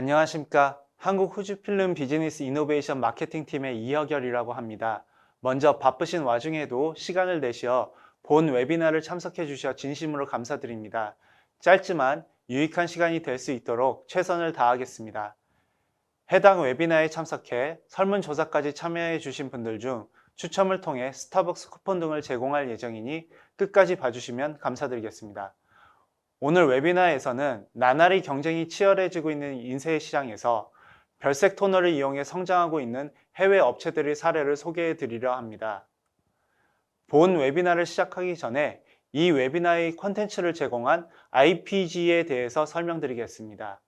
안녕하십니까. 한국 후지필름 비즈니스 이노베이션 마케팅팀의 이혁열이라고 합니다. 먼저 바쁘신 와중에도 시간을 내시어 본 웨비나를 참석해 주셔 진심으로 감사드립니다. 짧지만 유익한 시간이 될 수 있도록 최선을 다하겠습니다. 해당 웨비나에 참석해 설문조사까지 참여해 주신 분들 중 추첨을 통해 스타벅스 쿠폰 등을 제공할 예정이니 끝까지 봐주시면 감사드리겠습니다. 오늘 웨비나에서는 나날이 경쟁이 치열해지고 있는 인쇄 시장에서 별색 토너를 이용해 성장하고 있는 해외 업체들의 사례를 소개해 드리려 합니다. 본 웨비나를 시작하기 전에 이 웨비나의 콘텐츠를 제공한 IPG에 대해서 설명드리겠습니다.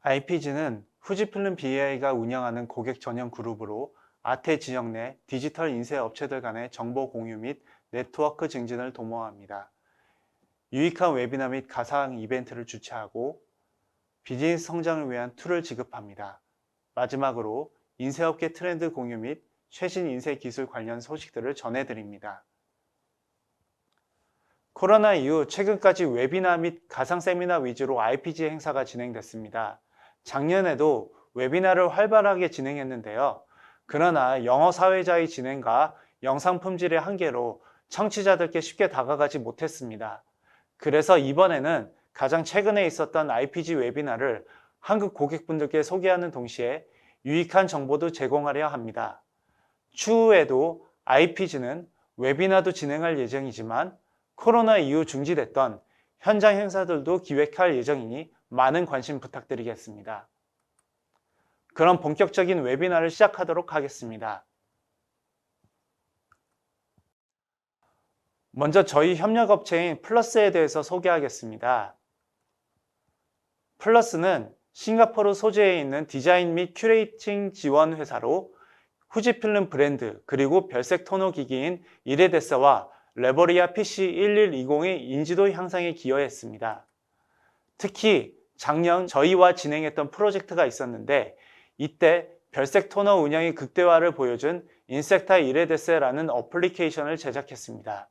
IPG는 후지필름 BAI가 운영하는 고객 전용 그룹으로 아태 지역 내 디지털 인쇄 업체들 간의 정보 공유 및 네트워크 증진을 도모합니다. 유익한 웨비나 및 가상 이벤트를 주최하고 비즈니스 성장을 위한 툴을 지급합니다. 마지막으로 인쇄업계 트렌드 공유 및 최신 인쇄 기술 관련 소식들을 전해드립니다. 코로나 이후 최근까지 웨비나 및 가상 세미나 위주로 IPG 행사가 진행됐습니다. 작년에도 웨비나를 활발하게 진행했는데요. 그러나 영어 사회자의 진행과 영상 품질의 한계로 청취자들께 쉽게 다가가지 못했습니다. 그래서 이번에는 가장 최근에 있었던 IPG 웨비나를 한국 고객분들께 소개하는 동시에 유익한 정보도 제공하려 합니다. 추후에도 IPG는 웨비나도 진행할 예정이지만 코로나 이후 중지됐던 현장 행사들도 기획할 예정이니 많은 관심 부탁드리겠습니다. 그럼 본격적인 웨비나를 시작하도록 하겠습니다. 먼저 저희 협력업체인 플러스에 대해서 소개하겠습니다. 플러스는 싱가포르 소재에 있는 디자인 및 큐레이팅 지원 회사로 후지필름 브랜드 그리고 별색 토너 기기인 이레데스와 레버리아 PC1120의 인지도 향상에 기여했습니다. 특히 작년 저희와 진행했던 프로젝트가 있었는데 이때 별색 토너 운영의 극대화를 보여준 인섹타 이레데스라는 어플리케이션을 제작했습니다.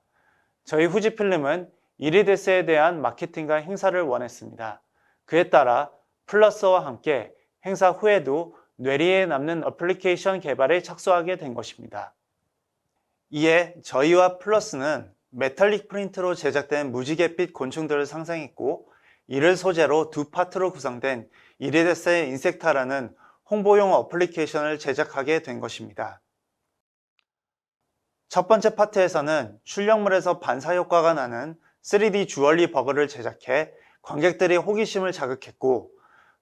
저희 후지필름은 이리데스에 대한 마케팅과 행사를 원했습니다. 그에 따라 플러스와 함께 행사 후에도 뇌리에 남는 어플리케이션 개발에 착수하게 된 것입니다. 이에 저희와 플러스는 메탈릭 프린트로 제작된 무지갯빛 곤충들을 상상했고 이를 소재로 두 파트로 구성된 이리데스의 인섹타라는 홍보용 어플리케이션을 제작하게 된 것입니다. 첫 번째 파트에서는 출력물에서 반사 효과가 나는 3D 주얼리 버그를 제작해 관객들의 호기심을 자극했고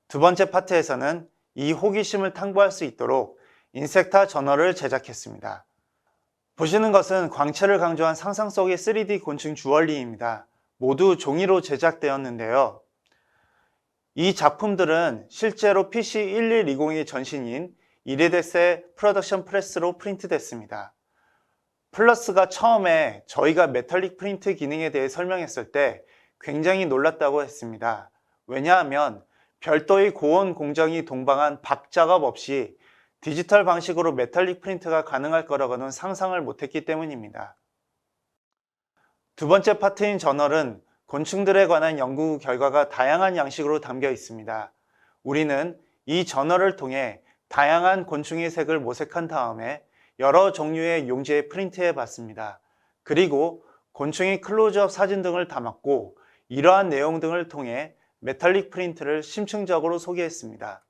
두 번째 파트에서는 이 호기심을 탐구할 수 있도록 인섹타 저널을 제작했습니다. 보시는 것은 광채를 강조한 상상 속의 3D 곤충 주얼리입니다. 모두 종이로 제작되었는데요. 이 작품들은 실제로 PC1120의 전신인 이리데스의 프로덕션 프레스로 프린트됐습니다. 플러스가 처음에 저희가 메탈릭 프린트 기능에 대해 설명했을 때 굉장히 놀랐다고 했습니다. 왜냐하면 별도의 고온 공정이 동방한 박 작업 없이 디지털 방식으로 메탈릭 프린트가 가능할 거라고는 상상을 못했기 때문입니다. 두 번째 파트인 저널은 곤충들에 관한 연구 결과가 다양한 양식으로 담겨 있습니다. 우리는 이 저널을 통해 다양한 곤충의 색을 모색한 다음에 여러 종류의 용지에 프린트해 봤습니다. 그리고 곤충의 클로즈업 사진 등을 담았고 이러한 내용 등을 통해 메탈릭 프린트를 심층적으로 소개했습니다.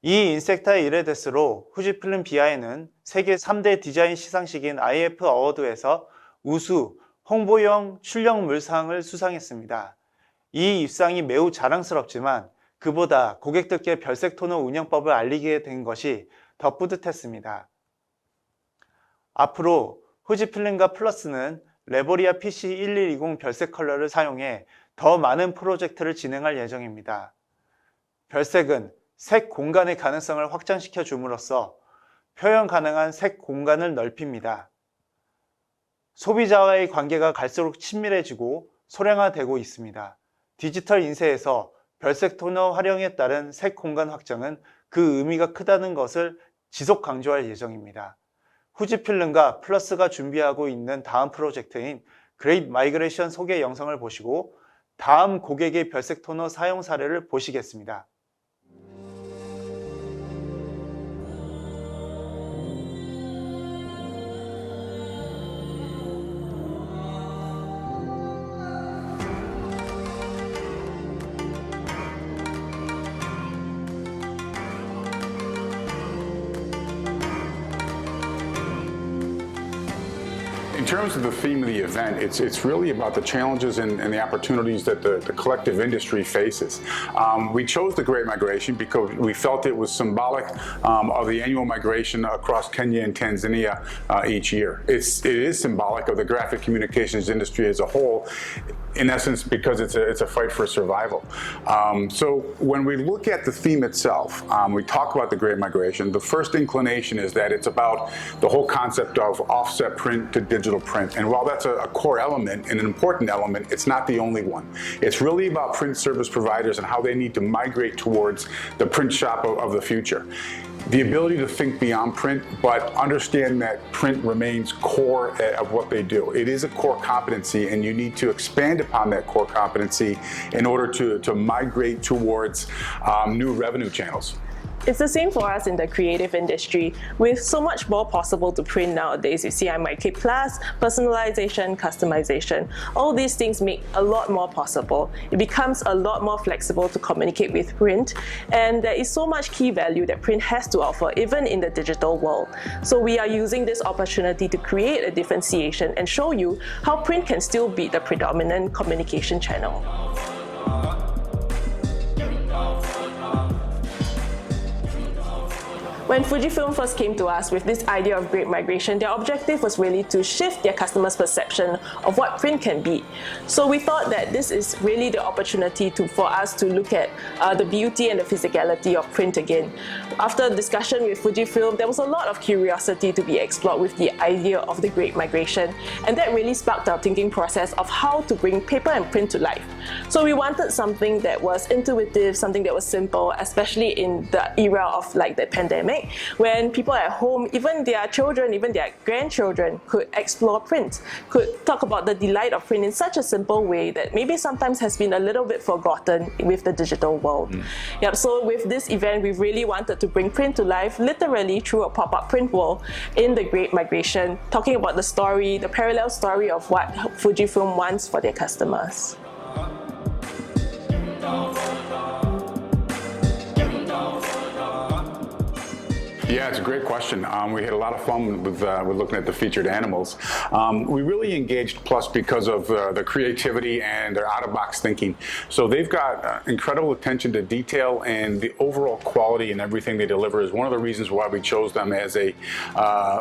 이 인섹타 이레데스로 후지필름 BI는 세계 3대 디자인 시상식인 IF 어워드에서 우수 홍보용 출력물상을 수상했습니다. 이 입상이 매우 자랑스럽지만 그보다 고객들께 별색 토너 운영법을 알리게 된 것이 더 뿌듯했습니다. 앞으로 후지필름과 플러스는 레버리아 PC1120 별색 컬러를 사용해 더 많은 프로젝트를 진행할 예정입니다. 별색은 색 공간의 가능성을 확장시켜 줌으로써 표현 가능한 색 공간을 넓힙니다. 소비자와의 관계가 갈수록 친밀해지고 소량화되고 있습니다. 디지털 인쇄에서 별색 토너 활용에 따른 색 공간 확장은 그 의미가 크다는 것을 지속 강조할 예정입니다. 후지필름과 플러스가 준비하고 있는 다음 프로젝트인 그레이트 마이그레이션 소개 영상을 보시고 다음 고객의 별색 토너 사용 사례를 보시겠습니다. In terms of the theme of the event, it's really about the challenges and the opportunities that the collective industry faces. We chose the Great Migration because we felt it was symbolic of the annual migration across Kenya and Tanzania each year. It is symbolic of the graphic communications industry as a whole, in essence, because it's a fight for survival. So when we look at the theme itself, we talk about the Great Migration. The first inclination is that it's about the whole concept of offset print to digital print. And while that's a core element and an important element, it's not the only one. It's really about print service providers and how they need to migrate towards the print shop of the future. The ability to think beyond print, but understand that print remains core of what they do. It is a core competency, and you need to expand upon that core competency in order to migrate towards new revenue channels. It's the same for us in the creative industry. With so much more possible to print nowadays, you see CMYK+, personalization, customization. All these things make a lot more possible. It becomes a lot more flexible to communicate with print, and there is so much key value that print has to offer, even in the digital world. So we are using this opportunity to create a differentiation and show you how print can still be the predominant communication channel. When Fujifilm first came to us with this idea of Great Migration, their objective was really to shift their customers' perception of what print can be. So we thought that this is really the opportunity for us to look at the beauty and the physicality of print again. After discussion with Fujifilm, there was a lot of curiosity to be explored with the idea of the Great Migration, and that really sparked our thinking process of how to bring paper and print to life. So we wanted something that was intuitive, something that was simple, especially in the era of like the pandemic, when people at home, even their children, even their grandchildren could explore print, could talk about the delight of print in such a simple way that maybe sometimes has been a little bit forgotten with the digital world. Yep, so with this event, we really wanted to bring print to life literally through a pop-up print wall in the Great Migration, talking about the story, the parallel story of what Fujifilm wants for their customers. Yeah, it's a great question. We had a lot of fun with looking at the featured animals. We really engaged Plus because of the creativity and their out-of-box thinking. So they've got incredible attention to detail, and the overall quality and everything they deliver is one of the reasons why we chose them as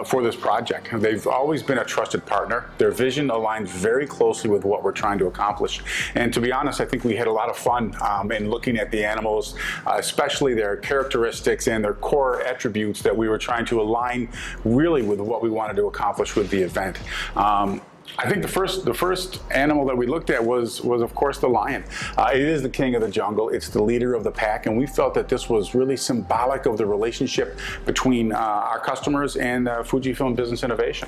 for this project. They've always been a trusted partner. Their vision aligns very closely with what we're trying to accomplish. And to be honest, I think we had a lot of fun in looking at the animals, especially their characteristics and their core attributes that we were trying to align really with what we wanted to accomplish with the event. I think the first animal that we looked at was of course the lion. It is the king of the jungle. It's the leader of the pack, and we felt that this was really symbolic of the relationship between our customers and Fujifilm Business Innovation.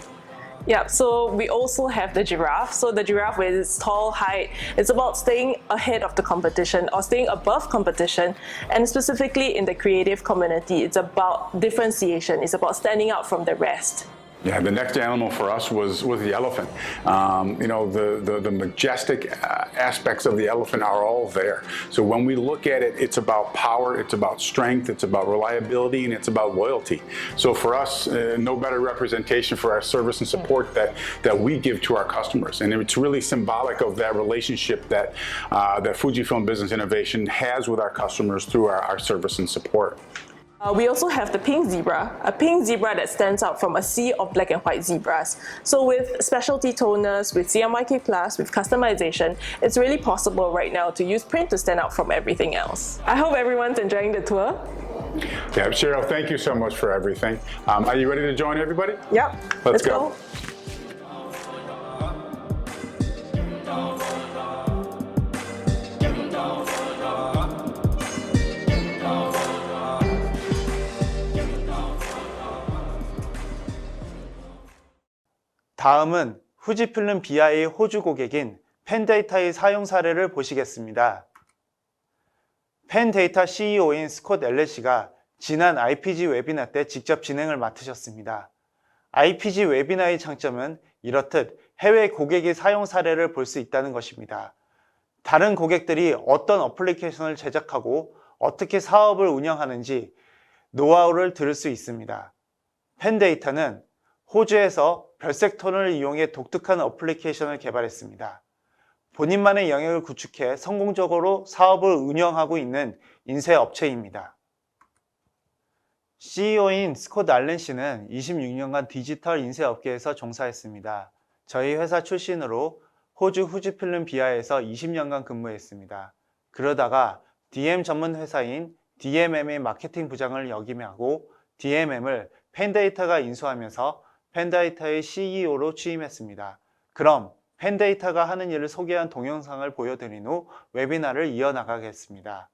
Yeah, so we also have the giraffe. So the giraffe with its tall height, it's about staying ahead of the competition or staying above competition. And specifically in the creative community, it's about differentiation. It's about standing out from the rest. Yeah, the next animal for us was the elephant. You know, the majestic aspects of the elephant are all there. So when we look at it, it's about power, it's about strength, it's about reliability, and it's about loyalty. So for us, no better representation for our service and support that we give to our customers. And it's really symbolic of that relationship that Fujifilm Business Innovation has with our customers through our service and support. We also have the pink zebra, a pink zebra that stands out from a sea of black and white zebras. So with specialty toners, with CMYK+, with customization, it's really possible right now to use print to stand out from everything else. I hope everyone's enjoying the tour. Yeah, Cheryl, thank you so much for everything. Are you ready to join everybody? Yep. Let's go. 다음은 후지필름 BI 호주 고객인 펜데이터의 사용 사례를 보시겠습니다. 펜데이터 CEO인 스콧 엘렛씨가 지난 IPG 웨비나 때 직접 진행을 맡으셨습니다. IPG 웨비나의 장점은 이렇듯 해외 고객의 사용 사례를 볼 수 있다는 것입니다. 다른 고객들이 어떤 어플리케이션을 제작하고 어떻게 사업을 운영하는지 노하우를 들을 수 있습니다. 펜데이터는 호주에서 별색톤을 이용해 독특한 어플리케이션을 개발했습니다. 본인만의 영역을 구축해 성공적으로 사업을 운영하고 있는 인쇄 업체입니다. CEO인 스콧 알렌 씨는 26년간 디지털 인쇄 업계에서 종사했습니다. 저희 회사 출신으로 호주 후지필름 비아에서 20년간 근무했습니다. 그러다가 DM 전문 회사인 DMM의 마케팅 부장을 역임하고 DMM을 펜데이터가 인수하면서 펜데이터의 CEO로 취임했습니다. 그럼 펜데이터가 하는 일을 소개한 동영상을 보여드린 후 웨비나를 이어나가겠습니다.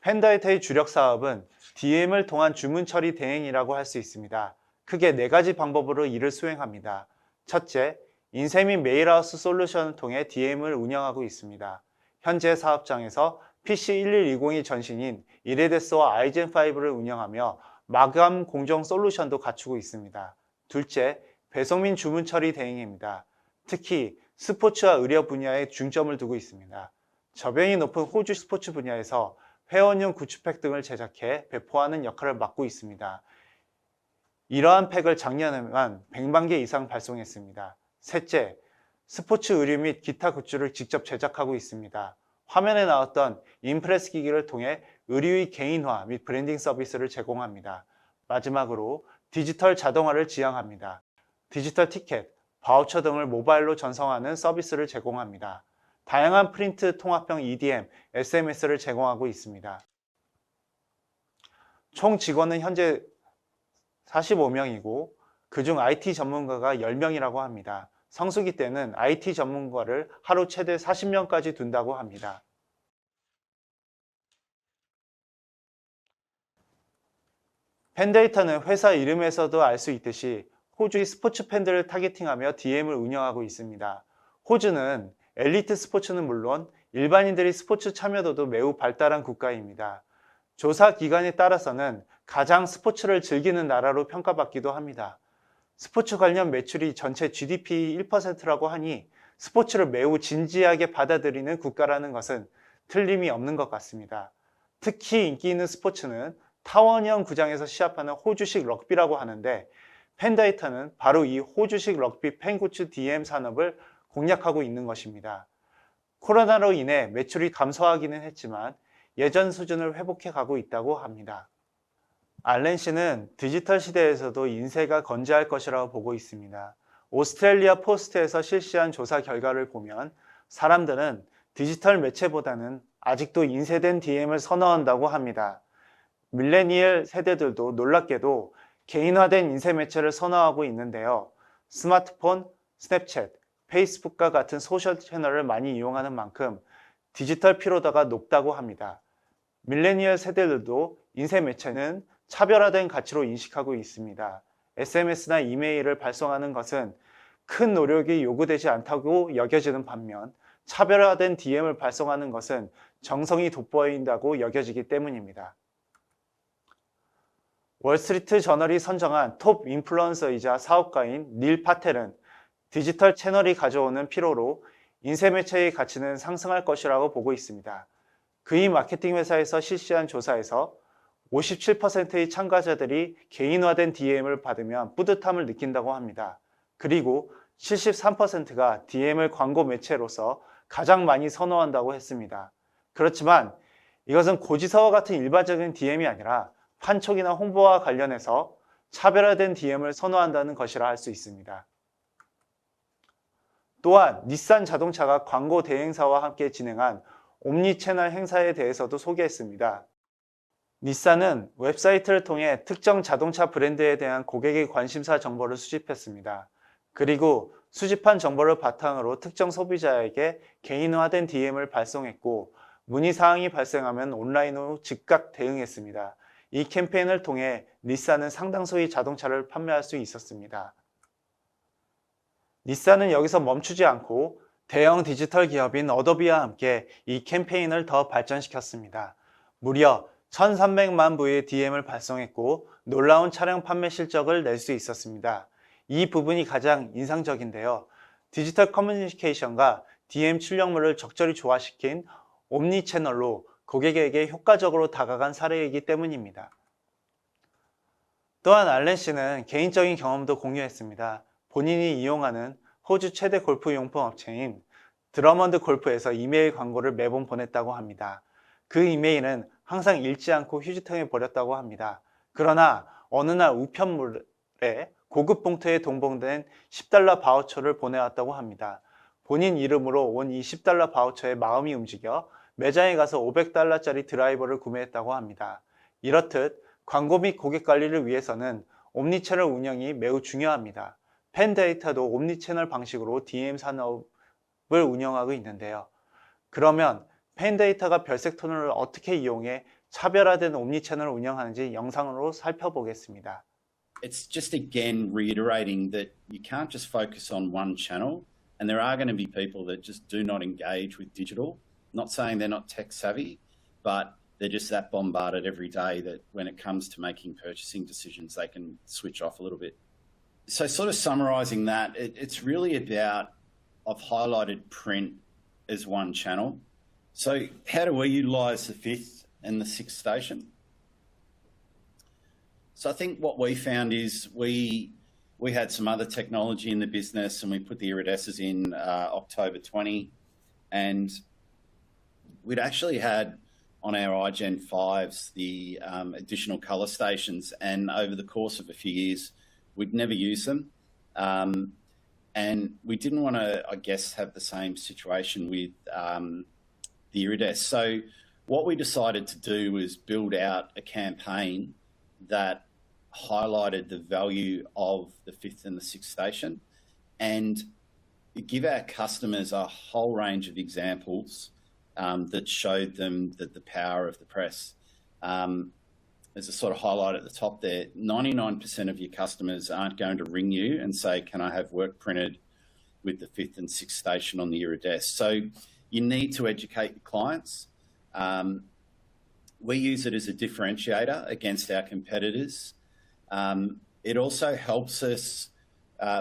펜데이터의 주력 사업은 DM을 통한 주문 처리 대행이라고 할 수 있습니다. 크게 4가지 방법으로 이를 수행합니다. 첫째, 인쇄 및 메일하우스 솔루션을 통해 DM을 운영하고 있습니다. 현재 사업장에서 PC1120이 전신인 이레데스와 아이젠5를 운영하며 마감 공정 솔루션도 갖추고 있습니다. 둘째, 배송 및 주문 처리 대행입니다. 특히 스포츠와 의료 분야에 중점을 두고 있습니다. 저변이 높은 호주 스포츠 분야에서 회원용 굿즈팩 등을 제작해 배포하는 역할을 맡고 있습니다. 이러한 팩을 작년에만 100만 개 이상 발송했습니다. 셋째, 스포츠 의류 및 기타 굿즈를 직접 제작하고 있습니다. 화면에 나왔던 임프레스 기기를 통해 의류의 개인화 및 브랜딩 서비스를 제공합니다. 마지막으로 디지털 자동화를 지향합니다. 디지털 티켓, 바우처 등을 모바일로 전송하는 서비스를 제공합니다. 다양한 프린트 통합형 EDM, SMS를 제공하고 있습니다. 총 직원은 현재 45명이고 그중 IT 전문가가 10명이라고 합니다. 성수기 때는 IT 전문가를 하루 최대 40명까지 둔다고 합니다. 펜데이터는 회사 이름에서도 알 수 있듯이 호주의 스포츠 팬들을 타겟팅하며 DM을 운영하고 있습니다. 호주는 엘리트 스포츠는 물론 일반인들의 스포츠 참여도도 매우 발달한 국가입니다. 조사 기관에 따라서는 가장 스포츠를 즐기는 나라로 평가받기도 합니다. 스포츠 관련 매출이 전체 GDP 1%라고 하니 스포츠를 매우 진지하게 받아들이는 국가라는 것은 틀림이 없는 것 같습니다. 특히 인기 있는 스포츠는 타원형 구장에서 시합하는 호주식 럭비라고 하는데 펜데이터는 바로 이 호주식 럭비 팬굿즈 DM 산업을 공략하고 있는 것입니다. 코로나로 인해 매출이 감소하기는 했지만 예전 수준을 회복해 가고 있다고 합니다. 알렌 씨는 디지털 시대에서도 인쇄가 건재할 것이라고 보고 있습니다. 오스트레일리아 포스트에서 실시한 조사 결과를 보면 사람들은 디지털 매체보다는 아직도 인쇄된 DM을 선호한다고 합니다. 밀레니얼 세대들도 놀랍게도 개인화된 인쇄 매체를 선호하고 있는데요. 스마트폰, 스냅챗, 페이스북과 같은 소셜 채널을 많이 이용하는 만큼 디지털 피로도가 높다고 합니다. 밀레니얼 세대들도 인쇄 매체는 차별화된 가치로 인식하고 있습니다. SMS나 이메일을 발송하는 것은 큰 노력이 요구되지 않다고 여겨지는 반면 차별화된 DM을 발송하는 것은 정성이 돋보인다고 여겨지기 때문입니다. 월스트리트 저널이 선정한 톱 인플루언서이자 사업가인 닐 파텔은 디지털 채널이 가져오는 피로로 인쇄 매체의 가치는 상승할 것이라고 보고 있습니다. 그의 마케팅 회사에서 실시한 조사에서 57%의 참가자들이 개인화된 DM을 받으면 뿌듯함을 느낀다고 합니다. 그리고 73%가 DM을 광고 매체로서 가장 많이 선호한다고 했습니다. 그렇지만 이것은 고지서와 같은 일반적인 DM이 아니라 판촉이나 홍보와 관련해서 차별화된 DM을 선호한다는 것이라 할 수 있습니다. 또한 닛산 자동차가 광고 대행사와 함께 진행한 옴니채널 행사에 대해서도 소개했습니다. 닛산은 웹사이트를 통해 특정 자동차 브랜드에 대한 고객의 관심사 정보를 수집했습니다. 그리고 수집한 정보를 바탕으로 특정 소비자에게 개인화된 DM을 발송했고 문의사항이 발생하면 온라인으로 즉각 대응했습니다. 이 캠페인을 통해 닛산은 상당수의 자동차를 판매할 수 있었습니다. 닛산은 여기서 멈추지 않고 대형 디지털 기업인 어도비와 함께 이 캠페인을 더 발전시켰습니다. 무려 1,300만 부의 DM을 발송했고 놀라운 차량 판매 실적을 낼 수 있었습니다. 이 부분이 가장 인상적인데요. 디지털 커뮤니케이션과 DM 출력물을 적절히 조화시킨 옴니 채널로 고객에게 효과적으로 다가간 사례이기 때문입니다. 또한 알렌 씨는 개인적인 경험도 공유했습니다. 본인이 이용하는 호주 최대 골프 용품 업체인 드러먼드 골프에서 이메일 광고를 매번 보냈다고 합니다. 그 이메일은 항상 읽지 않고 휴지통에 버렸다고 합니다. 그러나 어느 날 우편물에 고급 봉투에 동봉된 $10 바우처를 보내왔다고 합니다. 본인 이름으로 온 이 $10 바우처에 마음이 움직여 매장에 가서 $500짜리 드라이버를 구매했다고 합니다. 이렇듯 광고 및 고객 관리를 위해서는 옴니채널 운영이 매우 중요합니다. 펜데이터도 옴니채널 방식으로 DM 산업을 운영하고 있는데요. 그러면 펜데이터가 별색토너를 어떻게 이용해 차별화된 옴니채널을 운영하는지 영상으로 살펴보겠습니다. It's just again reiterating that you can't just focus on one channel, and there are going to be people that just do not engage with digital. Not saying they're not tech savvy, but they're just that bombarded every day that when it comes to making purchasing decisions, they can switch off a little bit. So sort of summarising that, it's really about, I've highlighted print as one channel. So how do we utilise the fifth and the sixth station? So I think what we found is we had some other technology in the business, and we put the iridescers in October 20, and we'd actually had on our iGen 5s the additional colour stations, and over the course of a few years we'd never use them, and we didn't want to, I guess, have the same situation with the irides. So what we decided to do was build out a campaign that highlighted the value of the fifth and the sixth station, and give our customers a whole range of examples that showed them that the power of the press. As a sort of highlight at the top there, 99% of your customers aren't going to ring you and say, can I have work printed with the fifth and sixth station on the Irides? So you need to educate your clients. We use it as a differentiator against our competitors. It also helps us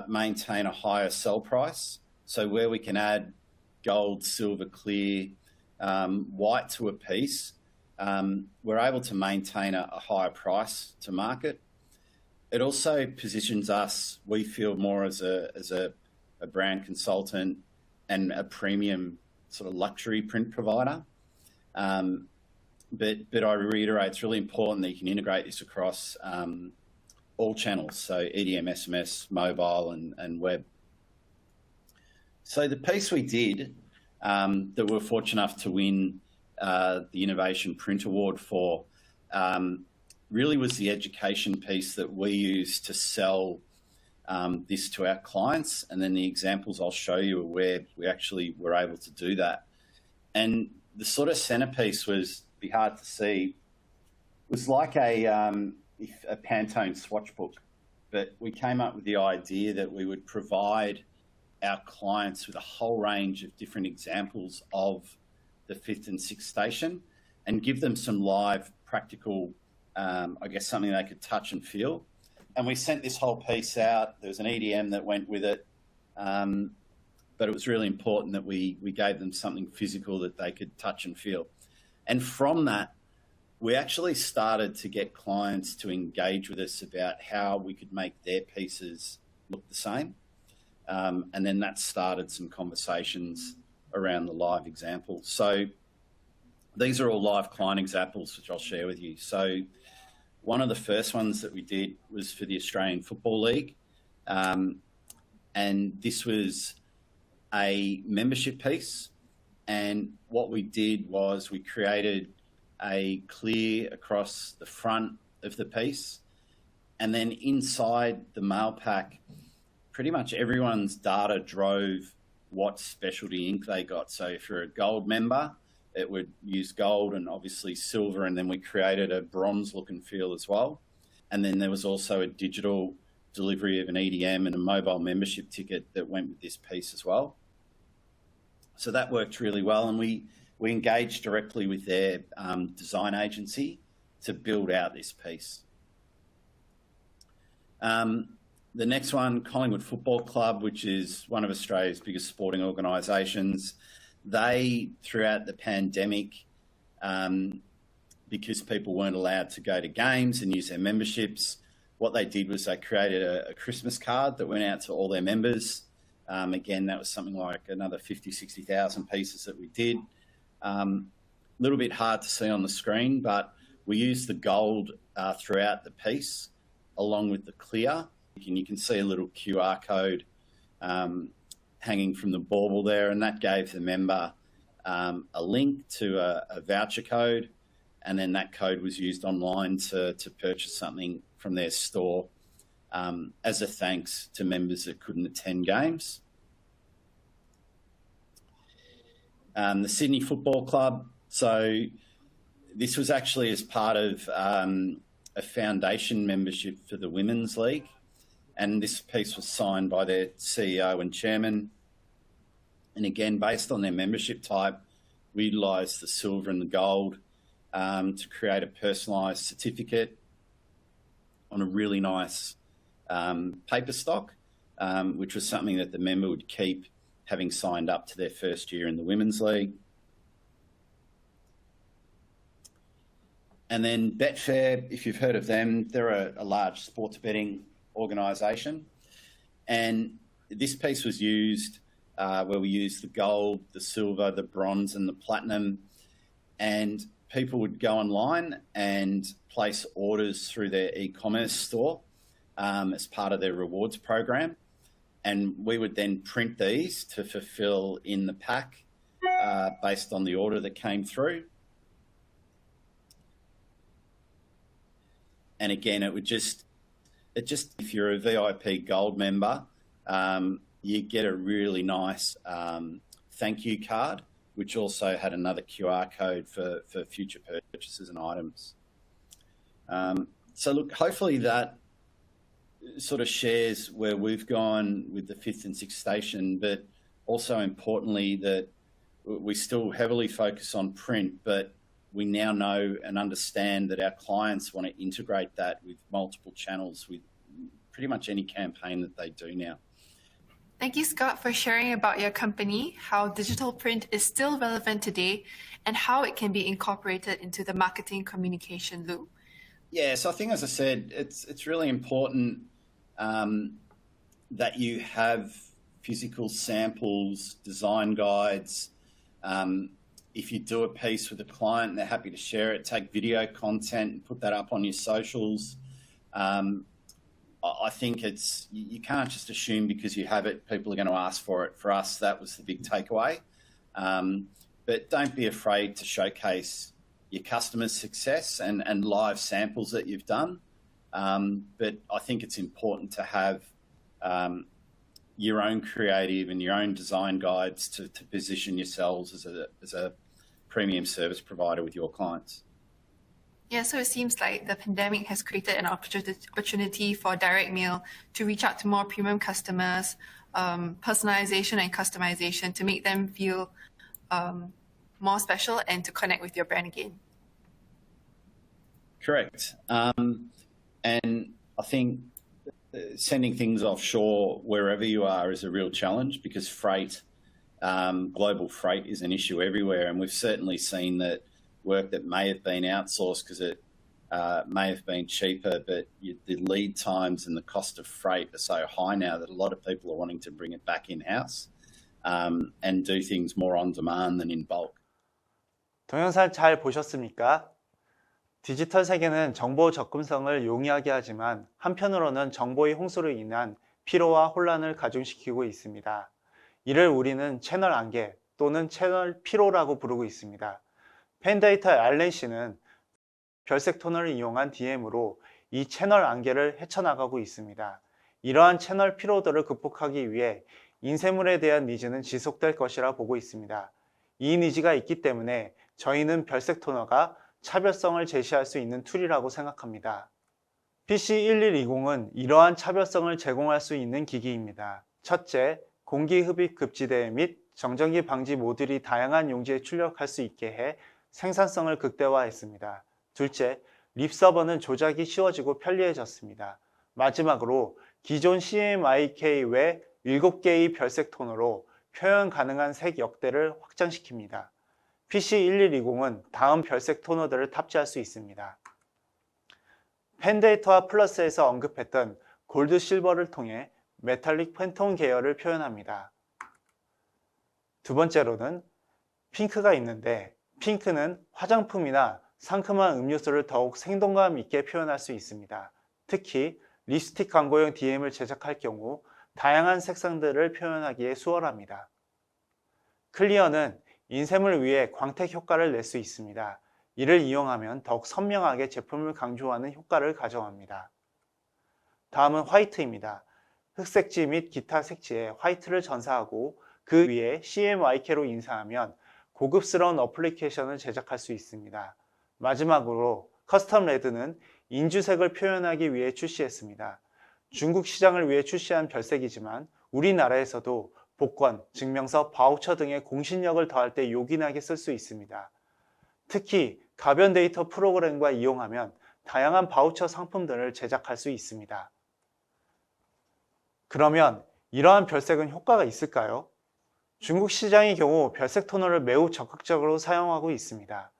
maintain a higher sell price. So where we can add gold, silver, clear, white to a piece, we're able to maintain a higher price to market. It also positions us, we feel, more as a brand consultant and a premium sort of luxury print provider. But I reiterate, it's really important that you can integrate this across all channels, so EDM, SMS, mobile, and web. So the piece we did that we're fortunate enough to win the Innovation Print Award for really was the education piece that we used to sell this to our clients, and then the examples I'll show you are where we actually were able to do that. And the sort of centerpiece was, be hard to see, was like a Pantone swatch book, but we came up with the idea that we would provide our clients with a whole range of different examples of the 5th and 6th station and give them some live practical, I guess, something they could touch and feel. And we sent this whole piece out. There was an EDM that went with it. But it was really important that we gave them something physical that they could touch and feel. And from that, we actually started to get clients to engage with us about how we could make their pieces look the same. And then that started some conversations around the live examples. So these are all live client examples, which I'll share with you. So one of the first ones that we did was for the Australian Football League. And this was a membership piece. And what we did was we created a clear across the front of the piece. And then inside the mail pack, pretty much everyone's data drove what specialty ink they got. So if you're a gold member, it would use gold and obviously silver. And then we created a bronze look and feel as well. And then there was also a digital delivery of an EDM and a mobile membership ticket that went with this piece as well. So that worked really well. And we engaged directly with their design agency to build out this piece. The next one, Collingwood Football Club, which is one of Australia's biggest sporting organisations. They, throughout the pandemic, because people weren't allowed to go to games and use their memberships, what they did was they created a Christmas card that went out to all their members. Again, that was something like another 50, 60,000 pieces that we did. A little bit hard to see on the screen, but we used the gold throughout the piece along with the clear. And you can see a little QR code hanging from the bauble there, and that gave the member a link to a voucher code, and then that code was used online to purchase something from their store as a thanks to members that couldn't attend games. The Sydney Football Club. So this was actually as part of a foundation membership for the Women's League. And this piece was signed by their CEO and chairman. And again, based on their membership type, we utilised the silver and the gold to create a personalised certificate on a really nice paper stock, which was something that the member would keep having signed up to their first year in the Women's League. And then Betfair, if you've heard of them, they're a large sports betting organisation. And this piece was used where we used the gold, the silver, the bronze and the platinum. And people would go online and place orders through their e-commerce store as part of their rewards program. And we would then print these to fulfill in the pack based on the order that came through. And again, it just, if you're a VIP gold member, you get a really nice thank you card, which also had another QR code for future purchases and items. So look, hopefully that sort of shares where we've gone with the 5th and 6th station, but also importantly that we still heavily focus on print, but we now know and understand that our clients want to integrate that with multiple channels with pretty much any campaign that they do now. Thank you, Scott, for sharing about your company, how digital print is still relevant today, and how it can be incorporated into the marketing communication loop. Yeah, so I think, as I said, it's really important that you have physical samples, design guides. If you do a piece with a client and they're happy to share it, take video content and put that up on your socials. I think you can't just assume because you have it, people are going to ask for it. For us, that was the big takeaway. But don't be afraid to showcase your customers' success and live samples that you've done. But I think it's important to have your own creative and your own design guides to position yourselves as a premium service provider with your clients. Yeah, so it seems like the pandemic has created an opportunity for direct mail to reach out to more premium customers personalization and customization to make them feel more special and to connect with your brand again. Correct. And I think sending things offshore wherever you are is a real challenge because freight, global freight is an issue everywhere. And we've certainly seen that work that may have been outsourced because it may have been cheaper, but the lead times and the cost of freight are so high now that a lot of people are wanting to bring it back in-house and do things more on demand than in bulk. 동영상 잘 보셨습니까? 디지털 세계는 정보 접근성을 용이하게 하지만 한편으로는 정보의 홍수로 인한 피로와 혼란을 가중시키고 있습니다. 이를 우리는 채널 안개 또는 채널 피로라고 부르고 있습니다. 펜데이터 알렌 씨는 별색 토너를 이용한 DM으로 이 채널 안개를 헤쳐나가고 있습니다. 이러한 채널 피로도를 극복하기 위해 인쇄물에 대한 니즈는 지속될 것이라 보고 있습니다. 이 니즈가 있기 때문에 저희는 별색 토너가 차별성을 제시할 수 있는 툴이라고 생각합니다. PC1120은 이러한 차별성을 제공할 수 있는 기기입니다. 첫째, 공기 흡입 급지대 및 정전기 방지 모듈이 다양한 용지에 출력할 수 있게 해 생산성을 극대화했습니다. 둘째, 립 서버는 조작이 쉬워지고 편리해졌습니다. 마지막으로 기존 CMYK 외 7개의 별색 톤으로 표현 가능한 색 역대를 확장시킵니다. PC1120은 다음 별색 토너들을 탑재할 수 있습니다. 펜데이터와 플러스에서 언급했던 골드 실버를 통해 메탈릭 팬톤 계열을 표현합니다. 두 번째로는 핑크가 있는데 핑크는 화장품이나 상큼한 음료수를 더욱 생동감 있게 표현할 수 있습니다. 특히 립스틱 광고용 DM을 제작할 경우 다양한 색상들을 표현하기에 수월합니다. 클리어는 인쇄물 위에 광택 효과를 낼 수 있습니다. 이를 이용하면 더욱 선명하게 제품을 강조하는 효과를 가져갑니다. 다음은 화이트입니다. 흑색지 및 기타 색지에 화이트를 전사하고 그 위에 CMYK로 인쇄하면 고급스러운 어플리케이션을 제작할 수 있습니다. 마지막으로 커스텀 레드는 인주색을 표현하기 위해 출시했습니다. 중국 시장을 위해 출시한 별색이지만 우리나라에서도 복권, 증명서, 바우처 등의 공신력을 더할 때 요긴하게 쓸 수 있습니다. 특히 가변 데이터 프로그램과 이용하면 다양한 바우처 상품들을 제작할 수 있습니다. 그러면 이러한 별색은 효과가 있을까요? 중국 시장의 경우 별색 토너를 매우 적극적으로 사용하고 있습니다.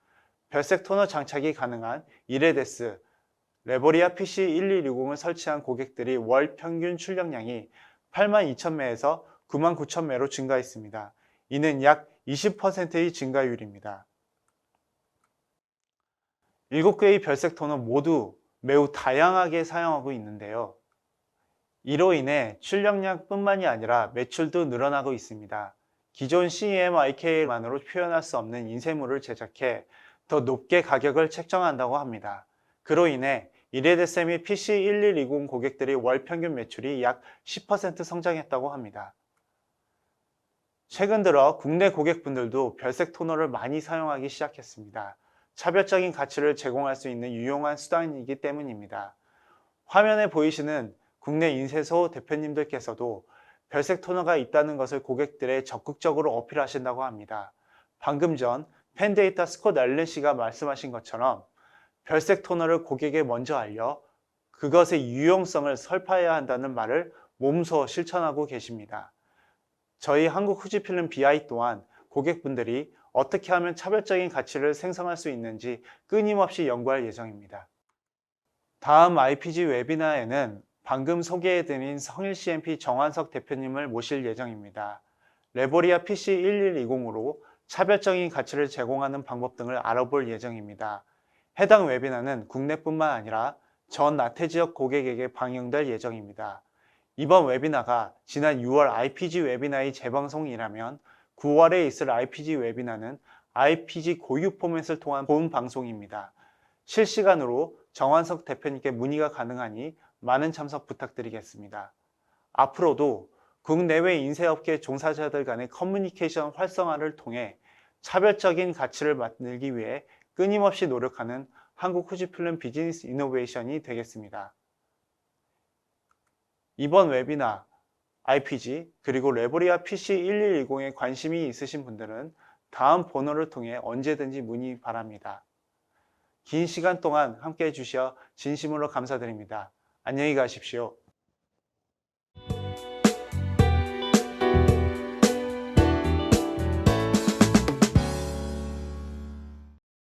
별색 토너 장착이 가능한 이레데스, 레보리아 PC1160을 설치한 고객들이 월 평균 출력량이 82,000매에서 99,000매로 증가했습니다. 이는 약 20%의 증가율입니다. 7개의 별색 토너 모두 매우 다양하게 사용하고 있는데요. 이로 인해 출력량뿐만이 아니라 매출도 늘어나고 있습니다. 기존 CMYK만으로 표현할 수 없는 인쇄물을 제작해 더 높게 가격을 책정한다고 합니다. 그로 인해 이레데스 및 PC1120 고객들의 월 평균 매출이 약 10% 성장했다고 합니다. 최근 들어 국내 고객분들도 별색 토너를 많이 사용하기 시작했습니다. 차별적인 가치를 제공할 수 있는 유용한 수단이기 때문입니다. 화면에 보이시는 국내 인쇄소 대표님들께서도 별색 토너가 있다는 것을 고객들에 적극적으로 어필하신다고 합니다. 방금 전 펜데이터 스콧 알렌 씨가 말씀하신 것처럼 별색 토너를 고객에 먼저 알려 그것의 유용성을 설파해야 한다는 말을 몸소 실천하고 계십니다. 저희 한국 후지필름 BI 또한 고객분들이 어떻게 하면 차별적인 가치를 생성할 수 있는지 끊임없이 연구할 예정입니다. 다음 IPG 웨비나에는 방금 소개해드린 성일 CMP 정환석 대표님을 모실 예정입니다. 레보리아 PC1120으로 차별적인 가치를 제공하는 방법 등을 알아볼 예정입니다. 해당 웨비나는 국내뿐만 아니라 전 나태 지역 고객에게 방영될 예정입니다. 이번 웨비나가 지난 6월 IPG 웨비나의 재방송이라면 9월에 있을 IPG 웨비나는 IPG 고유 포맷을 통한 본 방송입니다. 실시간으로 정환석 대표님께 문의가 가능하니 많은 참석 부탁드리겠습니다. 앞으로도 국내외 인쇄업계 종사자들 간의 커뮤니케이션 활성화를 통해 차별적인 가치를 만들기 위해 끊임없이 노력하는 한국 후지필름 비즈니스 이노베이션이 되겠습니다. 이번 웨비나 IPG 그리고 레보리아 PC1110에 관심이 있으신 분들은 다음 번호를 통해 언제든지 문의 바랍니다. 긴 시간 동안 함께 해주셔 진심으로 감사드립니다. 안녕히 가십시오.